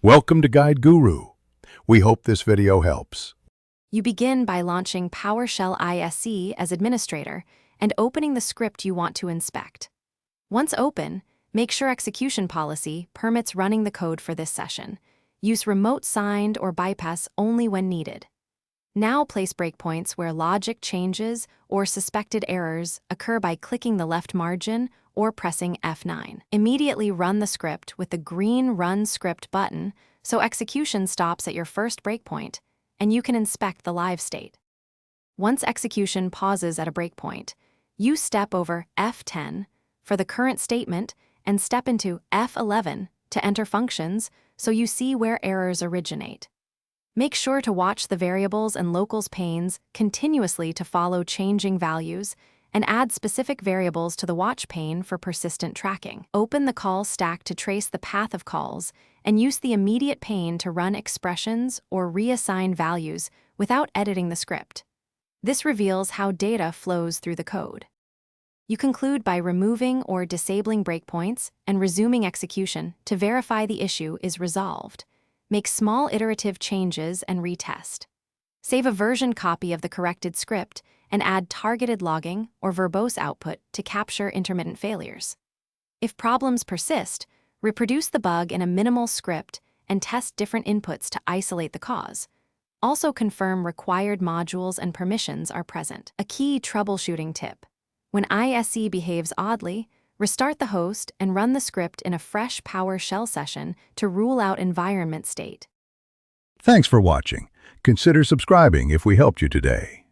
Welcome to Guide Guru. We hope this video helps. You begin by launching Powershell ISE as administrator and opening the script you want to inspect. Once open, make sure execution policy permits running the code for this session. Use remote signed or bypass only when needed. Now place breakpoints where logic changes or suspected errors occur by clicking the left margin or pressing F9. Immediately run the script with the green Run Script button so execution stops at your first breakpoint, and you can inspect the live state. Once execution pauses at a breakpoint, you step over F10 for the current statement and step into F11 to enter functions so you see where errors originate. Make sure to watch the variables and locals panes continuously to follow changing values and add specific variables to the watch pane for persistent tracking. Open the call stack to trace the path of calls and use the immediate pane to run expressions or reassign values without editing the script. This reveals how data flows through the code. You conclude by removing or disabling breakpoints and resuming execution to verify the issue is resolved. Make small iterative changes and retest. Save a version copy of the corrected script and add targeted logging or verbose output to capture intermittent failures. If problems persist, reproduce the bug in a minimal script and test different inputs to isolate the cause. Also confirm required modules and permissions are present. A key troubleshooting tip: when ISE behaves oddly, restart the host and run the script in a fresh PowerShell session to rule out environment state. Thanks for watching. Consider subscribing if we helped you today.